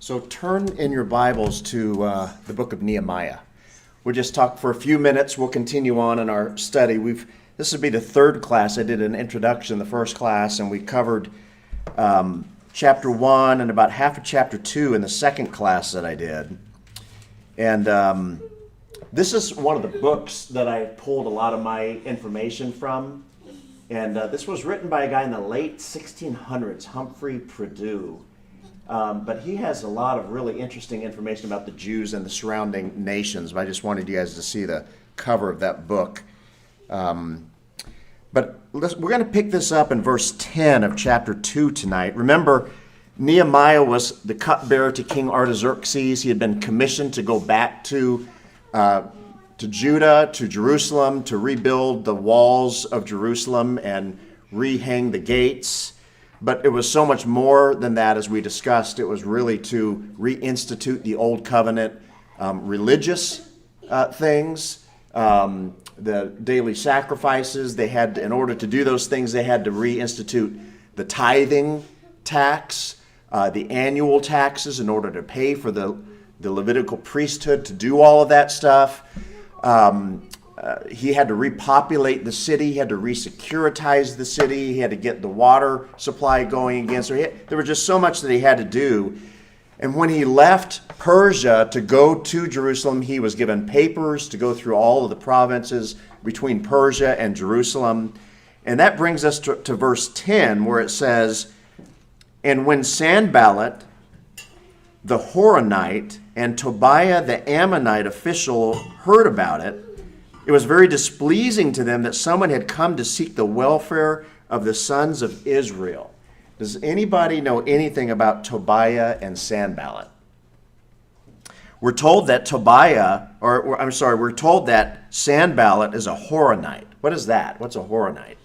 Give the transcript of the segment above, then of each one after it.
So turn in your Bibles to the book of Nehemiah. We'll just talk for a few minutes. We'll continue on in our study. This will be the third class. I did an introduction, the first class, and we covered chapter 1 and about half of chapter 2 in the second class that I did. And this is one of the books that I pulled a lot of my information from. And this was written by a guy in the late 1600s, Humphrey Purdue. But he has a lot of really interesting information about the Jews and the surrounding nations. But I just wanted you guys to see the cover of that book. But we're going to pick this up in verse 10 of chapter 2 tonight. Remember, Nehemiah was the cupbearer to King Artaxerxes. He had been commissioned to go back to Judah, to Jerusalem, to rebuild the walls of Jerusalem and rehang the gates. But it was so much more than that, as we discussed. It was really to reinstitute the Old Covenant religious things, the daily sacrifices. They had, in order to do those things, they had to reinstitute the tithing tax, the annual taxes, in order to pay for the Levitical priesthood to do all of that stuff. He had to repopulate the city. He had to resecuritize the city. He had to get the water supply going again. So there was just so much that he had to do. And when he left Persia to go to Jerusalem, he was given papers to go through all of the provinces between Persia and Jerusalem. And that brings us to verse 10, where it says, "And when Sanballat, the Horonite, and Tobiah, the Ammonite official, heard about it, it was very displeasing to them that someone had come to seek the welfare of the sons of Israel." Does anybody know anything about Tobiah and Sanballat? We're told that we're told that Sanballat is a Horonite. What is that? What's a Horonite?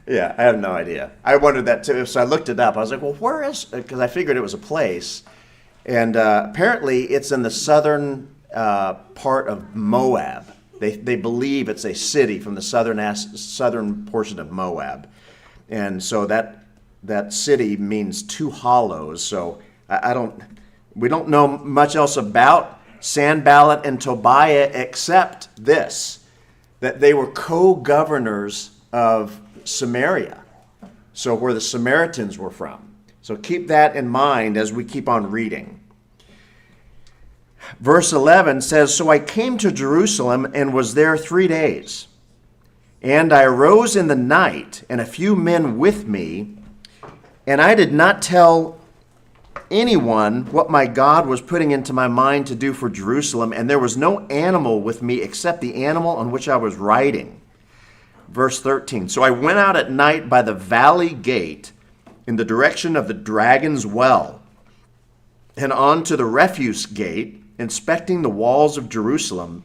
Yeah, I have no idea. I wondered that too, so I looked it up. I was like, well, where is, because I figured it was a place. And apparently it's in the southern part of Moab. They believe it's a city from the southern portion of Moab. And so that city means two hollows. So we don't know much else about Sanballat and Tobiah except this, that they were co-governors of Samaria, so where the Samaritans were from. So keep that in mind as we keep on reading. Verse 11 says, "So I came to Jerusalem and was there 3 days. And I arose in the night, and a few men with me, and I did not tell anyone what my God was putting into my mind to do for Jerusalem, and there was no animal with me except the animal on which I was riding." Verse 13, "So I went out at night by the valley gate in the direction of the Dragon's Well, and on to the refuse gate, inspecting the walls of Jerusalem,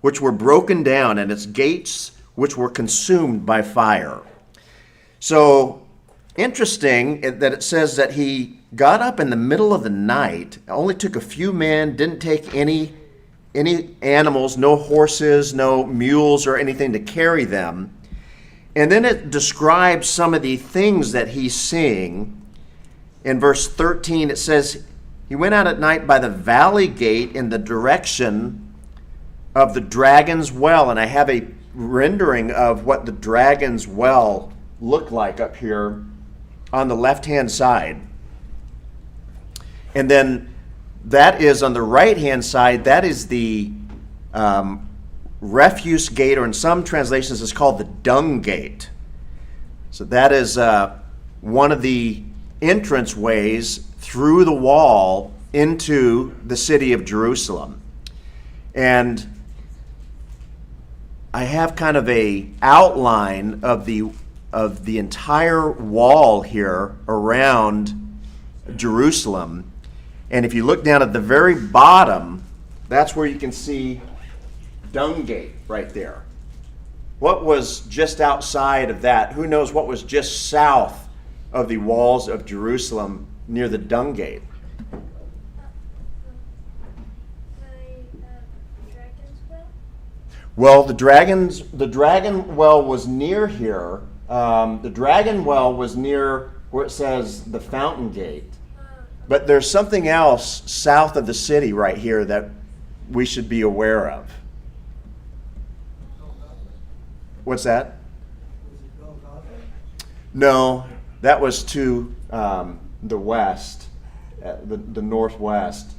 which were broken down, and its gates which were consumed by fire." So interesting that it says that he got up in the middle of the night, only took a few men, didn't take any animals, no horses, no mules or anything to carry them. And then it describes some of the things that he's seeing. In verse 13, it says, "He went out at night by the valley gate in the direction of the Dragon's Well." And I have a rendering of what the Dragon's Well looked like up here on the left-hand side. And then that is on the right-hand side, that is the refuse gate, or in some translations it's called the dung gate. So that is one of the entrance ways through the wall into the city of Jerusalem. And I have kind of a outline of the entire wall here around Jerusalem. And if you look down at the very bottom, that's where you can see Dung Gate right there. What was just outside of that? Who knows what was just south of the walls of Jerusalem near the Dung Gate? Dragon's Well? Well, the dragon well was near here. The dragon well was near where it says the fountain gate. But there's something else south of the city right here that we should be aware of. What's that? No, that was to the west, the northwest.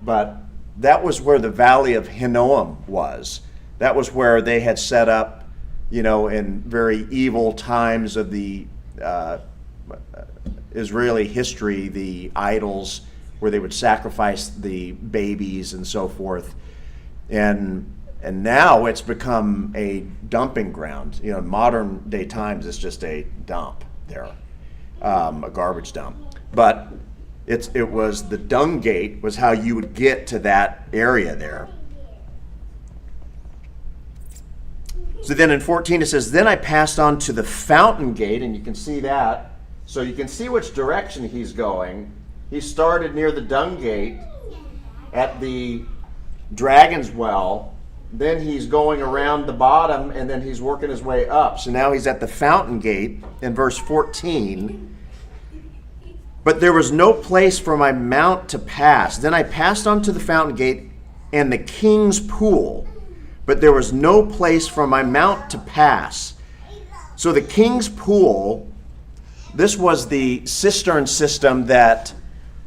But that was where the valley of Hinnom was. That was where they had set up, in very evil times of the Israeli history, the idols where they would sacrifice the babies and so forth. And now it's become a dumping ground. In modern day times, it's just a dump there, a garbage dump. But it was the dung gate was how you would get to that area there. So then in 14 it says, then I passed on to the fountain gate, and you can see that. So you can see which direction he's going. He started near the dung gate at the dragon's well. Then he's going around the bottom, and then he's working his way up. So now he's at the fountain gate in verse 14. But there was no place for my mount to pass. Then I passed on to the fountain gate and the king's pool. But there was no place for my mount to pass. So the king's pool, this was the cistern system that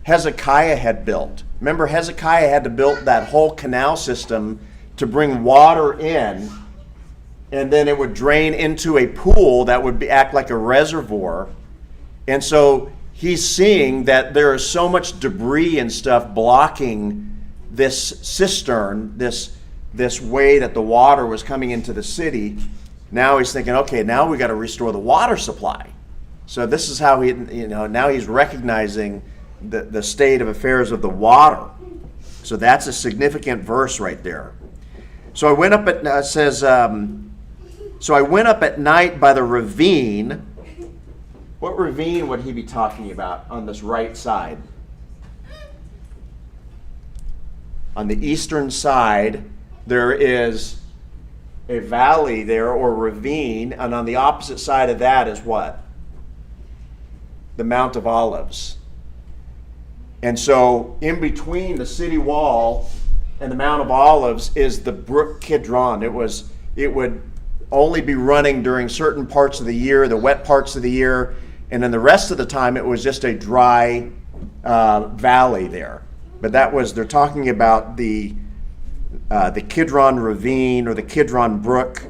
Hezekiah had built. Remember, Hezekiah had to build that whole canal system to bring water in, and then it would drain into a pool that would act like a reservoir. And so he's seeing that there is so much debris and stuff blocking this cistern, this way that the water was coming into the city. Now he's thinking, okay, now we got to restore the water supply. So this is how now he's recognizing the state of affairs of the water. So that's a significant verse right there. So I went up at, so I went up at night by the ravine. What ravine would he be talking about on this right side? On the eastern side, there is a valley there, or ravine, and on the opposite side of that is what? The Mount of Olives. And so in between the city wall and the Mount of Olives is the brook Kidron. It would only be running during certain parts of the year, the wet parts of the year, and then the rest of the time it was just a dry valley there. But they're talking about the Kidron ravine or the Kidron brook.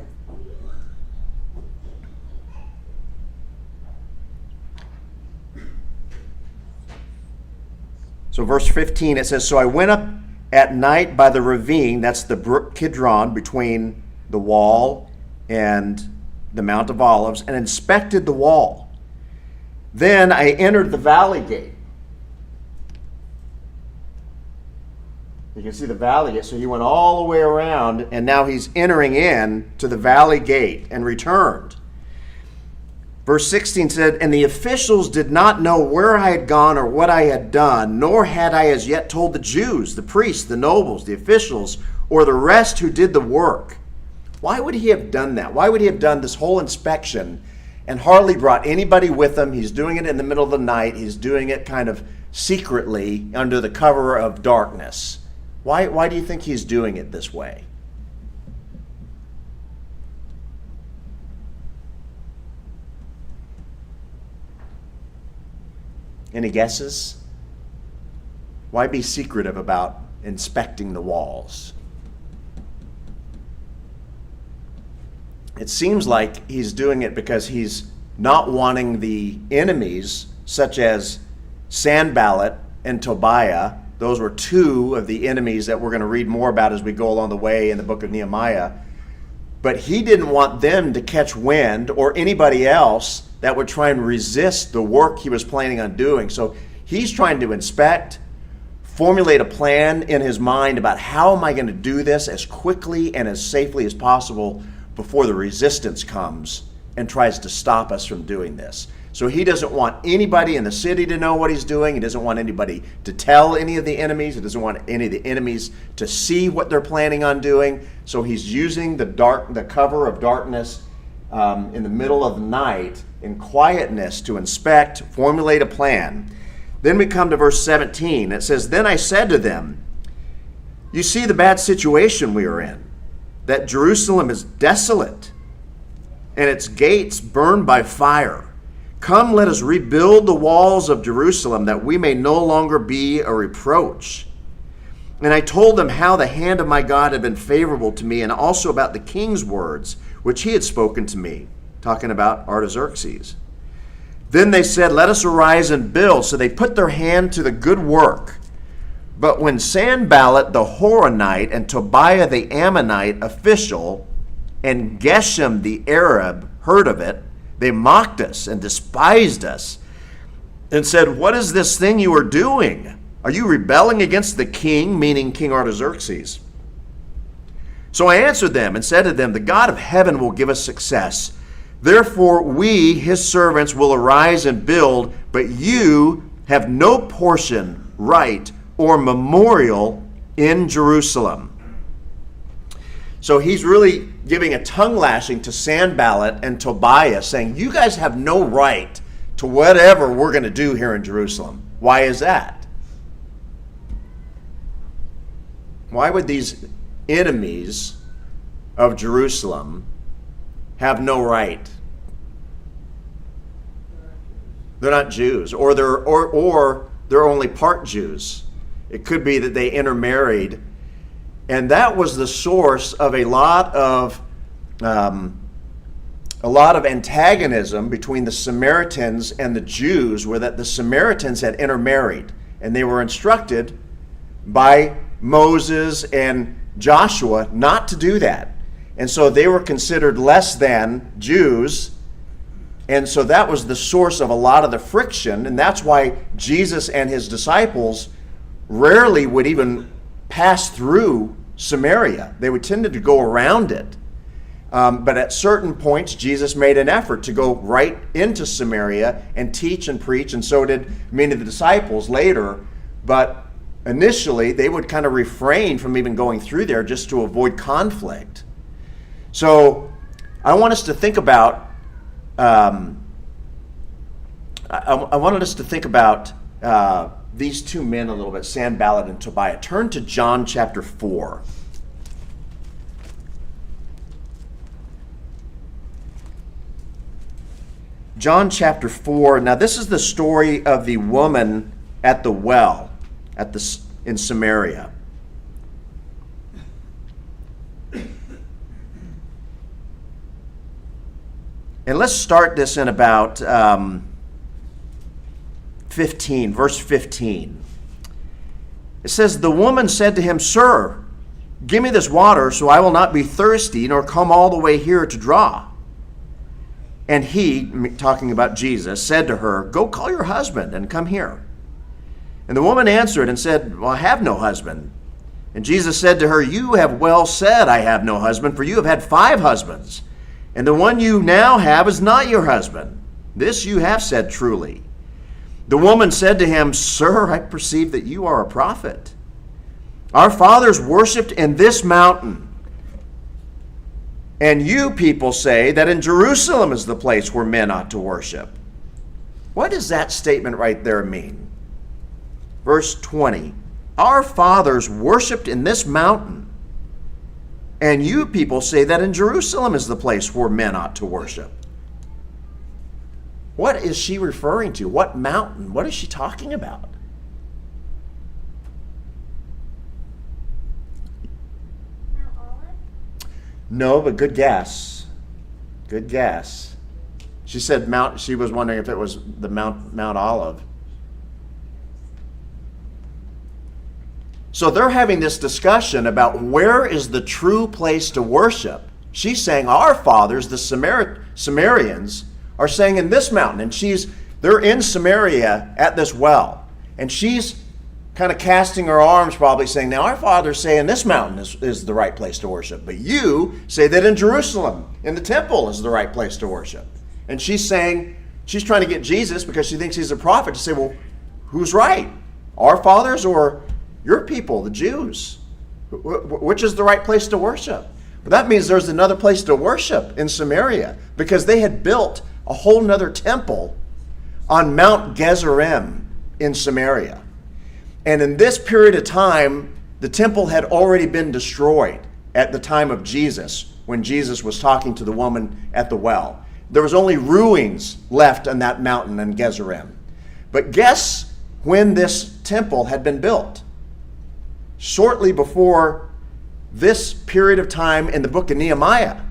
So verse 15, it says, so I went up at night by the ravine, that's the brook Kidron, between the wall and the Mount of Olives, and inspected the wall. Then I entered the valley gate. You can see the valley gate. So he went all the way around, and now he's entering in to the valley gate and returned. Verse 16 said, and the officials did not know where I had gone or what I had done, nor had I as yet told the Jews, the priests, the nobles, the officials, or the rest who did the work. Why would he have done that? Why would he have done this whole inspection and hardly brought anybody with him? He's doing it in the middle of the night. He's doing it kind of secretly under the cover of darkness. Why do you think he's doing it this way? Any guesses? Why be secretive about inspecting the walls? It seems like he's doing it because he's not wanting the enemies, such as Sanballat and Tobiah. Those were two of the enemies that we're going to read more about as we go along the way in the book of Nehemiah. But he didn't want them to catch wind, or anybody else that would try and resist the work he was planning on doing. So he's trying to inspect, formulate a plan in his mind about how am I going to do this as quickly and as safely as possible before the resistance comes and tries to stop us from doing this. So he doesn't want anybody in the city to know what he's doing. He doesn't want anybody to tell any of the enemies. He doesn't want any of the enemies to see what they're planning on doing. So he's using the cover of darkness in the middle of the night in quietness to inspect, formulate a plan. Then we come to verse 17. It says, "Then I said to them, you see the bad situation we are in, that Jerusalem is desolate and its gates burned by fire. Come, let us rebuild the walls of Jerusalem, that we may no longer be a reproach." And I told them how the hand of my God had been favorable to me, and also about the king's words, which he had spoken to me, talking about Artaxerxes. Then they said, "Let us arise and build." So they put their hand to the good work. But when Sanballat the Horonite and Tobiah the Ammonite official and Geshem the Arab heard of it, they mocked us and despised us and said, "What is this thing you are doing? Are you rebelling against the king," meaning King Artaxerxes? So I answered them and said to them, "The God of heaven will give us success. Therefore we, his servants, will arise and build, but you have no portion, right, or memorial in Jerusalem." So he's really giving a tongue lashing to Sanballat and Tobiah, saying, you guys have no right to whatever we're going to do here in Jerusalem. Why is that? Why would these enemies of Jerusalem have no right? They're not Jews, or they're only part Jews. It could be that they intermarried, and that was the source of a lot of antagonism between the Samaritans and the Jews, where that the Samaritans had intermarried, and they were instructed by Moses and Joshua not to do that. And so they were considered less than Jews, and so that was the source of a lot of the friction, and that's why Jesus and his disciples rarely would even pass through Samaria. They would tend to go around it. But at certain points, Jesus made an effort to go right into Samaria and teach and preach, and so did many of the disciples later. But initially, they would kind of refrain from even going through there just to avoid conflict. So I want us to think about, I wanted us to think about these two men a little bit, Sanballat and Tobiah. Turn to John chapter 4. John chapter 4. Now this is the story of the woman at the well in Samaria. And let's start this in about 15, verse 15. It says, "The woman said to him, 'Sir, give me this water so I will not be thirsty, nor come all the way here to draw.' And he," talking about Jesus, "said to her, 'Go call your husband and come here.' And the woman answered and said, 'Well, I have no husband.' And Jesus said to her, 'You have well said, I have no husband, for you have had 5 husbands, and the one you now have is not your husband. This you have said truly.' The woman said to him, 'Sir, I perceive that you are a prophet. Our fathers worshipped in this mountain, and you people say that in Jerusalem is the place where men ought to worship.'" What does that statement right there mean? Verse 20, "Our fathers worshipped in this mountain, and you people say that in Jerusalem is the place where men ought to worship." What is she referring to? What mountain? What is she talking about? Mount Olive? No, but good guess. Good guess. She said Mount. She was wondering if it was the Mount Olive. So they're having this discussion about where is the true place to worship. She's saying our fathers, the Sumerians, are saying in this mountain, and they're in Samaria at this well, and she's kind of casting her arms, probably saying, "Now our fathers say in this mountain is the right place to worship, but you say that in Jerusalem, in the temple, is the right place to worship." And she's saying, she's trying to get Jesus, because she thinks he's a prophet, to say, well, who's right? Our fathers or your people, the Jews? Which is the right place to worship? That means there's another place to worship in Samaria, because they had built a whole nother temple on Mount Gerizim in Samaria. And in this period of time, the temple had already been destroyed at the time of Jesus, when Jesus was talking to the woman at the well. There was only ruins left on that mountain in Gerizim. But guess when this temple had been built? Shortly before this period of time in the book of Nehemiah.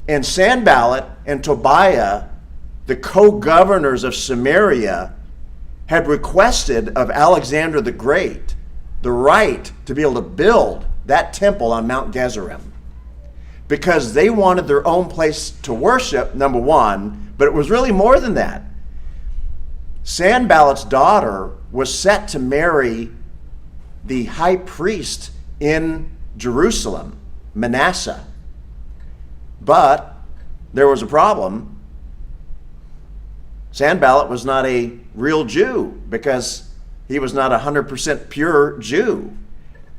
And Sanballat and Tobiah, the co-governors of Samaria, had requested of Alexander the Great the right to be able to build that temple on Mount Gerizim, because they wanted their own place to worship, number one, but it was really more than that. Sanballat's daughter was set to marry the high priest in Jerusalem, Manasseh. But there was a problem. Sanballat was not a real Jew, because he was not a 100% pure Jew.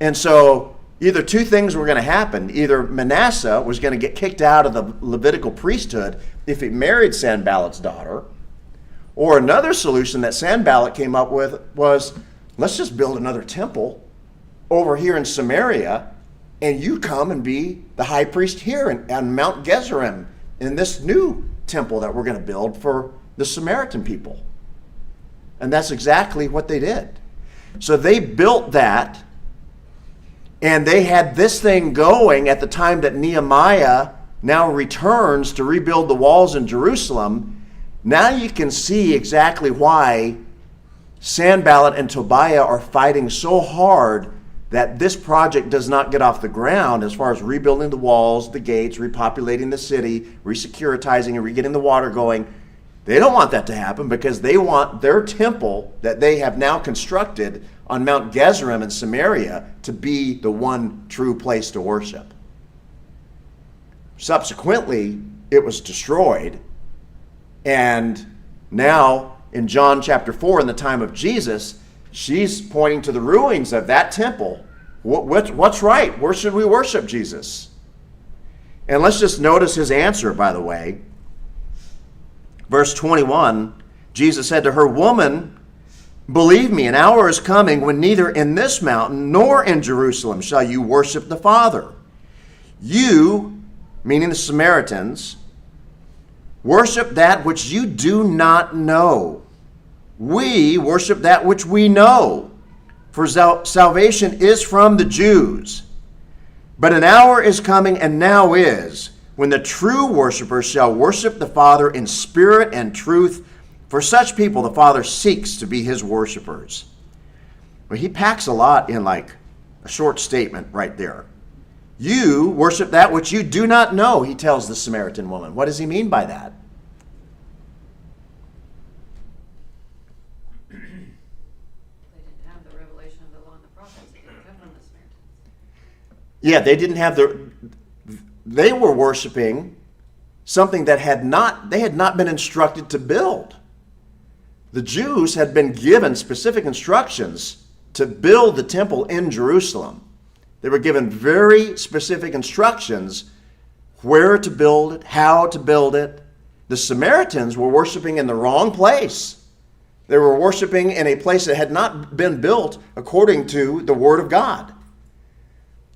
And so either two things were going to happen. Either Manasseh was going to get kicked out of the Levitical priesthood if he married Sanballat's daughter, or another solution that Sanballat came up with was, let's just build another temple over here in Samaria, and you come and be the high priest here on Mount Gerizim in this new temple that we're going to build for the Samaritan people. And that's exactly what they did. So they built that, and they had this thing going at the time that Nehemiah now returns to rebuild the walls in Jerusalem. Now you can see exactly why Sanballat and Tobiah are fighting so hard that this project does not get off the ground, as far as rebuilding the walls, the gates, repopulating the city, resecuritizing and getting the water going. They don't want that to happen, because they want their temple that they have now constructed on Mount Gerizim in Samaria to be the one true place to worship. Subsequently, it was destroyed. And now in John chapter 4, in the time of Jesus, she's pointing to the ruins of that temple. What's right? Where should we worship Jesus? And let's just notice his answer, by the way. Verse 21, Jesus said to her, "Woman, believe me, an hour is coming when neither in this mountain nor in Jerusalem shall you worship the Father. You," meaning the Samaritans, "worship that which you do not know. We worship that which we know, for salvation is from the Jews. But an hour is coming, and now is, when the true worshipers shall worship the Father in spirit and truth. For such people the Father seeks to be his worshipers." Well, he packs a lot in like a short statement right there. You worship that which you do not know, he tells the Samaritan woman. What does he mean by that? They didn't have the revelation of the law and the prophets. It didn't come from the Samaritans. Yeah, they didn't have they were worshiping something that they had not been instructed to build. The Jews had been given specific instructions to build the temple in Jerusalem. They were given very specific instructions where to build it, how to build it. The Samaritans were worshiping in the wrong place. They were worshiping in a place that had not been built according to the Word of God.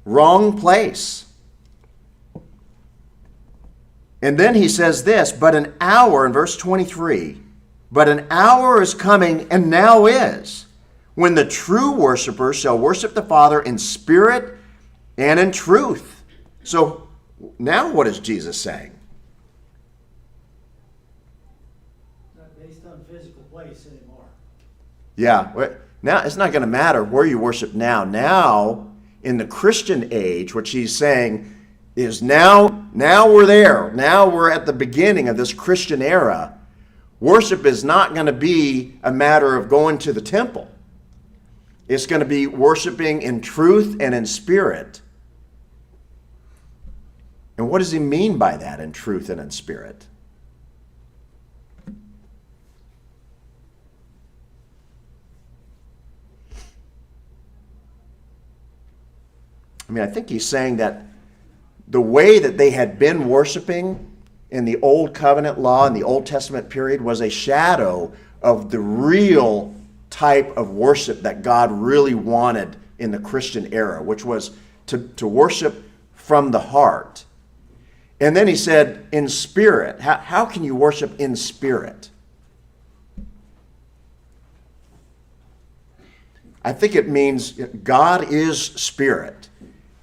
Wrong place. And then he says this, "But an hour," in verse 23, "but an hour is coming, and now is, when the true worshipers shall worship the Father in spirit and in truth." So now what is Jesus saying? Not based on physical place anymore. Yeah, now it's not going to matter where you worship now. Now, in the Christian age, what he's saying is now we're there. Now we're at the beginning of this Christian era. Worship is not going to be a matter of going to the temple. It's going to be worshiping in truth and in spirit. And what does he mean by that, in truth and in spirit? I mean, I think he's saying that the way that they had been worshiping in the Old Covenant law in the Old Testament period was a shadow of the real type of worship that God really wanted in the Christian era, which was to worship from the heart. And then he said, in spirit. How can you worship in spirit? I think it means God is spirit.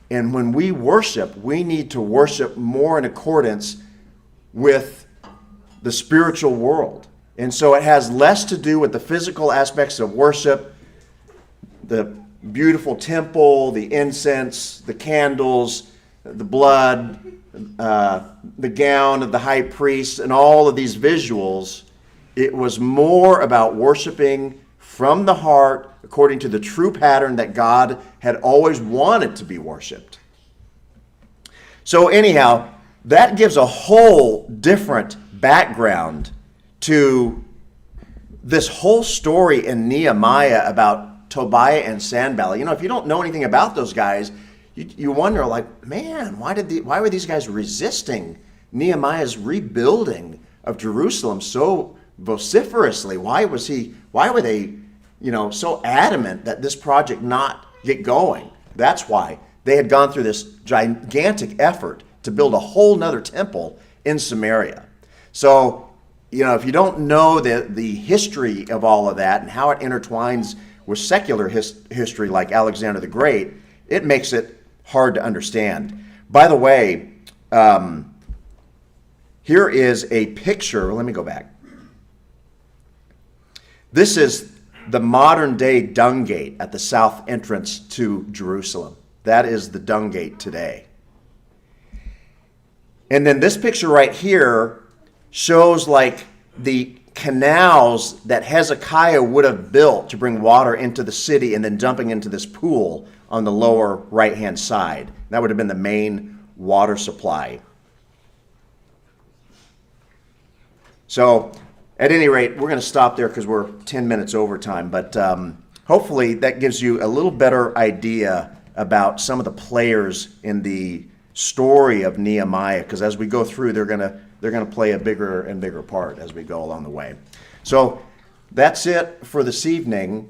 And when we worship, we need to worship more in accordance with the spiritual world. And so it has less to do with the physical aspects of worship, the beautiful temple, the incense, the candles, the blood, the gown of the high priest, and all of these visuals. It was more about worshiping from the heart according to the true pattern that God had always wanted to be worshiped. So anyhow, that gives a whole different background to this whole story in Nehemiah about Tobiah and Sanballat. If you don't know anything about those guys, you wonder, like, man, why were these guys resisting Nehemiah's rebuilding of Jerusalem so vociferously? Why were they, so adamant that this project not get going? That's why they had gone through this gigantic effort to build a whole nother temple in Samaria. So, if you don't know the history of all of that and how it intertwines with secular history like Alexander the Great, it makes it hard to understand. By the way, here is a picture. Let me go back. This is the modern day dung gate at the south entrance to Jerusalem. That is the dung gate today. And then this picture right here shows like the canals that Hezekiah would have built to bring water into the city and then dumping into this pool on the lower right-hand side. That would have been the main water supply. So, at any rate, we're going to stop there because we're 10 minutes over time. But hopefully that gives you a little better idea about some of the players in the story of Nehemiah. Because as we go through, they're going to play a bigger and bigger part as we go along the way. So that's it for this evening.